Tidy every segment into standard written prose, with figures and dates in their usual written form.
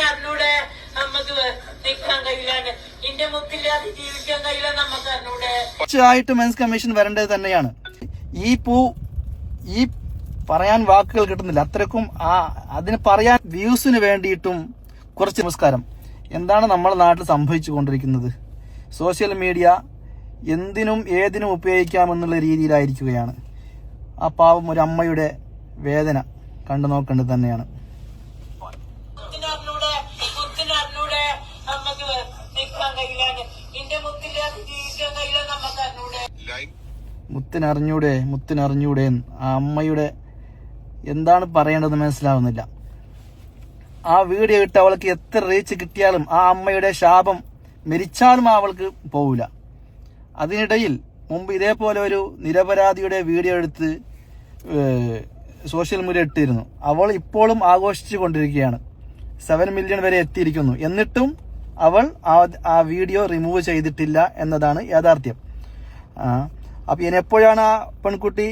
അറിഞ്ഞൂടെ നമുക്ക് നിൽക്കാൻ കഴിയില്ല, ഇന്റെ മുത്തില്ലാതെ ജീവിക്കാൻ കഴിയില്ല നമുക്ക് അറിഞ്ഞൂടെ. തീർച്ചയായിട്ടും മെൻസ് കമ്മീഷൻ വരേണ്ടത് തന്നെയാണ്. ഈ പറയാൻ വാക്കുകൾ കിട്ടുന്നില്ല. അത്രക്കും അതിന് പറയാൻ വ്യൂസിന് വേണ്ടിയിട്ടും കുറച്ച് നമസ്കാരം. എന്താണ് നമ്മുടെ നാട്ടിൽ സംഭവിച്ചു കൊണ്ടിരിക്കുന്നത്? സോഷ്യൽ മീഡിയ എന്തിനും ഏതിനും ഉപയോഗിക്കാമെന്നുള്ള രീതിയിലായിരിക്കുകയാണ്. ആ പാവം ഒരു അമ്മയുടെ വേദന കണ്ടു നോക്കേണ്ടത് തന്നെയാണ്. മുത്തിനറിഞ്ഞൂടെ ആ അമ്മയുടെ എന്താണ് പറയേണ്ടതെന്ന് മനസ്സിലാവുന്നില്ല. ആ വീഡിയോ ഇട്ട് അവൾക്ക് എത്ര റീച്ച് കിട്ടിയാലും ആ അമ്മയുടെ ശാപം മരിച്ചാലും അവൾക്ക് പോവില്ല. അതിനിടയിൽ മുമ്പ് ഇതേപോലെ ഒരു നിരപരാധിയുടെ വീഡിയോ എടുത്ത് സോഷ്യൽ മീഡിയ ഇട്ടിരുന്നു. അവൾ ഇപ്പോഴും ആഘോഷിച്ചു കൊണ്ടിരിക്കുകയാണ്. 7 മില്യൺ വരെ എത്തിയിരിക്കുന്നു. എന്നിട്ടും അവൾ ആ വീഡിയോ റിമൂവ് ചെയ്തിട്ടില്ല എന്നതാണ് യാഥാർത്ഥ്യം. അപ്പൊ എപ്പോഴാണ് ആ പെൺകുട്ടി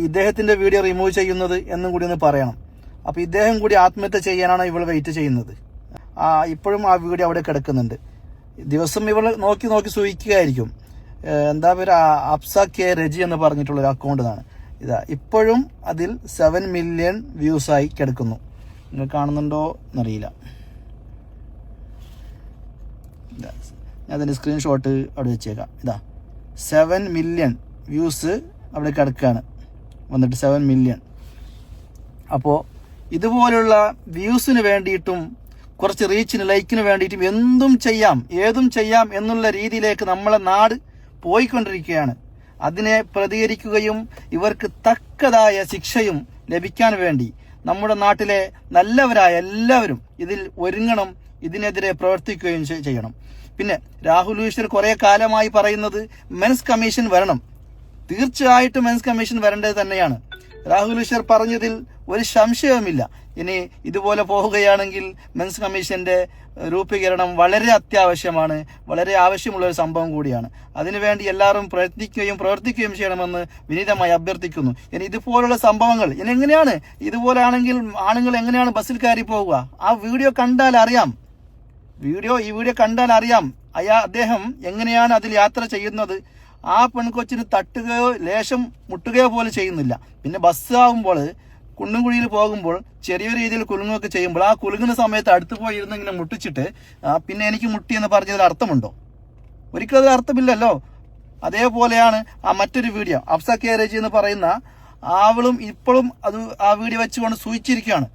ഇദ്ദേഹത്തിന്റെ വീഡിയോ റിമൂവ് ചെയ്യുന്നത് എന്നും കൂടി ഒന്ന് പറയണം. അപ്പൊ ഇദ്ദേഹം കൂടി ആത്മഹത്യ ചെയ്യാനാണ് ഇവൾ വെയിറ്റ് ചെയ്യുന്നത്. ഇപ്പോഴും ആ വീഡിയോ അവിടെ കിടക്കുന്നുണ്ട്. ദിവസം ഇവൾ നോക്കി സൂഹിക്കുകയായിരിക്കും. എന്താ പേര്, അപ്സ കെ രജി എന്ന് പറഞ്ഞിട്ടുള്ള ഒരു അക്കൗണ്ടാണ് ഇതാ. ഇപ്പോഴും അതിൽ 7 മില്യൺ വ്യൂസായി കിടക്കുന്നു. നിങ്ങൾ കാണുന്നുണ്ടോ എന്നറിയില്ല. ഞാൻ അതിന്റെ സ്ക്രീൻഷോട്ട് അവിടെ വെച്ചേക്കാം. ഇതാ 7 മില്യൺ വ്യൂസ് അവിടെ കിടക്കുകയാണ്. വന്നിട്ട് 7 മില്യൺ. അപ്പോൾ ഇതുപോലുള്ള വ്യൂസിന് വേണ്ടിയിട്ടും കുറച്ച് റീച്ചിന് ലൈക്കിന് വേണ്ടിയിട്ടും ഏതും ചെയ്യാം എന്നുള്ള രീതിയിലേക്ക് നമ്മളെ നാട് പോയിക്കൊണ്ടിരിക്കുകയാണ്. അതിനെ പ്രതികരിക്കുകയും ഇവർക്ക് തക്കതായ ശിക്ഷയും ലഭിക്കാൻ വേണ്ടി നമ്മുടെ നാട്ടിലെ നല്ലവരായ എല്ലാവരും ഇതിൽ ഒരുങ്ങണം, ഇതിനെതിരെ പ്രവർത്തിക്കുകയും ചെയ്യണം. പിന്നെ രാഹുൽ ഈശ്വർ കുറെ കാലമായി പറയുന്നത് മെൻസ് കമ്മീഷൻ വരണം. തീർച്ചയായിട്ടും മെൻസ് കമ്മീഷൻ വരേണ്ടത് തന്നെയാണ്. രാഹുൽ ഈശ്വർ പറഞ്ഞതിൽ ഒരു സംശയവുമില്ല. ഇനി ഇതുപോലെ പോവുകയാണെങ്കിൽ മെൻസ് കമ്മീഷന്റെ രൂപീകരണം വളരെ അത്യാവശ്യമാണ്, വളരെ ആവശ്യമുള്ള ഒരു സംഭവം കൂടിയാണ്. അതിനുവേണ്ടി എല്ലാവരും പ്രവർത്തിക്കുകയും ചെയ്യണമെന്ന് വിനീതമായി അഭ്യർത്ഥിക്കുന്നു. ഇനി ഇതുപോലുള്ള സംഭവങ്ങൾ ഇനി എങ്ങനെയാണ്, ഇതുപോലെ ആണെങ്കിൽ ആണുങ്ങൾ എങ്ങനെയാണ് ബസ്സിൽ കയറി പോവുക? ഈ വീഡിയോ കണ്ടാൽ അറിയാം അദ്ദേഹം എങ്ങനെയാണ് അതിൽ യാത്ര ചെയ്യുന്നത്. ആ പെൺകൊച്ചിന് തട്ടുകയോ ലേശം മുട്ടുകയോ പോലും ചെയ്യുന്നില്ല. പിന്നെ ബസ് ആകുമ്പോൾ കുണ്ടും കുഴിയിൽ പോകുമ്പോൾ ചെറിയ രീതിയിൽ കുലുങ്ങുകയൊക്കെ ചെയ്യുമ്പോൾ ആ കുലുങ്ങുന്ന സമയത്ത് അടുത്ത് പോയി ഇരുന്ന് ഇങ്ങനെ മുട്ടിച്ചിട്ട് പിന്നെ എനിക്ക് മുട്ടി എന്ന് പറഞ്ഞതിൽ അർത്ഥമുണ്ടോ? ഒരിക്കലും അത് അർത്ഥമില്ലല്ലോ. അതേപോലെയാണ് ആ മറ്റൊരു വീഡിയോ, അഫ്സ കെ രജി എന്ന് പറയുന്ന അവളും ഇപ്പോഴും ആ വീഡിയോ വെച്ചുകൊണ്ട് സൂചിച്ചിരിക്കുകയാണ്.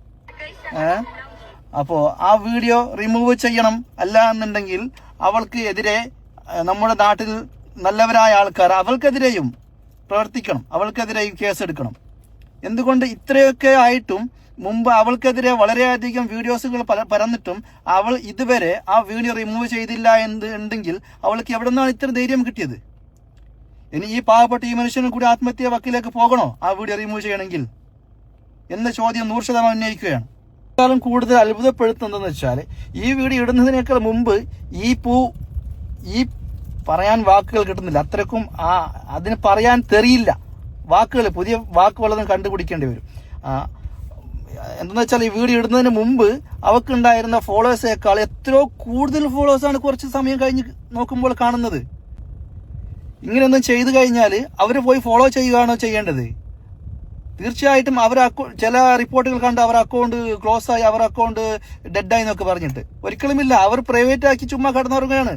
അപ്പോൾ ആ വീഡിയോ റിമൂവ് ചെയ്യണം. അല്ല എന്നുണ്ടെങ്കിൽ അവൾക്ക് എതിരെ നമ്മുടെ നാട്ടിൽ നല്ലവരായ ആൾക്കാർ അവൾക്കെതിരെയും പ്രവർത്തിക്കണം, അവൾക്കെതിരെയും കേസെടുക്കണം. എന്തുകൊണ്ട് ഇത്രയൊക്കെ ആയിട്ടും മുമ്പ് അവൾക്കെതിരെ വളരെയധികം വീഡിയോസുകൾ പരന്നിട്ടും അവൾ ഇതുവരെ ആ വീഡിയോ റിമൂവ് ചെയ്തില്ല എന്നുണ്ടെങ്കിൽ അവൾക്ക് എവിടെ നിന്നാണ് ഇത്ര ധൈര്യം കിട്ടിയത്? ഇനി ഈ പാവപ്പെട്ട ഈ മനുഷ്യനും കൂടി ആത്മഹത്യ വക്കിലേക്ക് പോകണോ ആ വീഡിയോ റിമൂവ് ചെയ്യണമെങ്കിൽ എന്ന ചോദ്യം 100% ഉന്നയിക്കുകയാണ്. കൂടുതൽ അത്ഭുതപ്പെടുത്തുന്നതെന്ന് വെച്ചാൽ ഈ വീഡിയോ ഇടുന്നതിനേക്കാൾ മുമ്പ് ഈ പറയാൻ വാക്കുകൾ കിട്ടുന്നില്ല. അത്രക്കും അതിന് പറയാൻ തെറിയില്ല. പുതിയ വാക്കുകളൊന്നും കണ്ടുപിടിക്കേണ്ടി വരും. എന്തെന്ന് വെച്ചാൽ ഈ വീഡിയോ ഇടുന്നതിന് മുമ്പ് അവക്കുണ്ടായിരുന്ന ഫോളോവേഴ്സേക്കാൾ എത്രയോ കൂടുതൽ ഫോളോവേഴ്സാണ് കുറച്ച് സമയം കഴിഞ്ഞ് നോക്കുമ്പോൾ കാണുന്നത്. ഇങ്ങനെയൊന്നും ചെയ്തു കഴിഞ്ഞാൽ അവർ പോയി ഫോളോ ചെയ്യുകയാണോ ചെയ്യേണ്ടത്? തീർച്ചയായിട്ടും ചില റിപ്പോർട്ടുകൾ കണ്ട് അവർ അക്കൗണ്ട് ക്ലോസ് ആയി, അവർ അക്കൗണ്ട് ഡെഡായി എന്നൊക്കെ പറഞ്ഞിട്ട് ഒരിക്കലുമില്ല. അവർ പ്രൈവറ്റ് ആക്കി ചുമ്മാ കടന്നുറങ്ങുകയാണ്.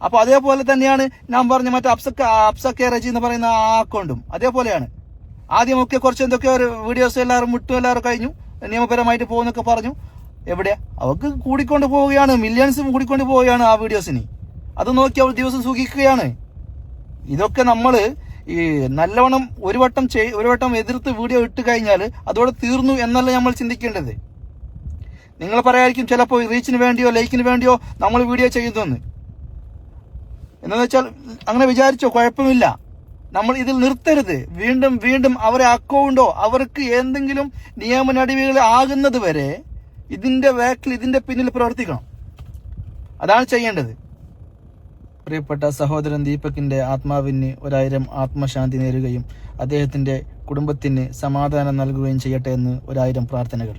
അപ്പൊ അതേപോലെ തന്നെയാണ് ഞാൻ പറഞ്ഞ മറ്റേ അപ്സ കെ രജി എന്ന് പറയുന്ന ആ അക്കൗണ്ടും അതേപോലെയാണ്. ആദ്യമൊക്കെ കുറച്ച് എന്തൊക്കെ വീഡിയോസ് എല്ലാവരും കഴിഞ്ഞു, നിയമപരമായിട്ട് പോകുന്നൊക്കെ പറഞ്ഞു. എവിടെയാ അവർക്ക് കൂടിക്കൊണ്ട് പോവുകയാണ്, മില്യൺസും കൂടിക്കൊണ്ട് പോവുകയാണ് ആ വീഡിയോസിന്. അത് നോക്കി അവർ ദിവസം സുഖിക്കുകയാണ്. ഇതൊക്കെ നമ്മള് ഈ നല്ലവണ്ണം ഒരു വട്ടം എതിർത്ത് വീഡിയോ ഇട്ട് കഴിഞ്ഞാൽ അതോടെ തീർന്നു എന്നല്ല നമ്മൾ ചിന്തിക്കേണ്ടത്. നിങ്ങൾ പറയായിരിക്കും ചിലപ്പോൾ റീച്ചിന് വേണ്ടിയോ ലൈക്കിന് വേണ്ടിയോ നമ്മൾ വീഡിയോ ചെയ്യുന്നതെന്ന്. എന്താന്ന് വെച്ചാൽ അങ്ങനെ വിചാരിച്ചോ, കുഴപ്പമില്ല. നമ്മൾ ഇതിൽ നിർത്തരുത്. വീണ്ടും അവരെ അക്കൗണ്ടോ അവർക്ക് എന്തെങ്കിലും നിയമ നടപടികൾ ആകുന്നത് വരെ ഇതിന്റെ പിന്നിൽ പ്രവർത്തിക്കണം. അതാണ് ചെയ്യേണ്ടത്. പ്രിയപ്പെട്ട സഹോദരൻ ദീപകിന്റെ ആത്മാവിന് 1000 ആത്മശാന്തി നേരുകയും അദ്ദേഹത്തിന്റെ കുടുംബത്തിന് സമാധാനം നൽകുകയും ചെയ്യട്ടെ എന്ന് 1000 പ്രാർത്ഥനകൾ.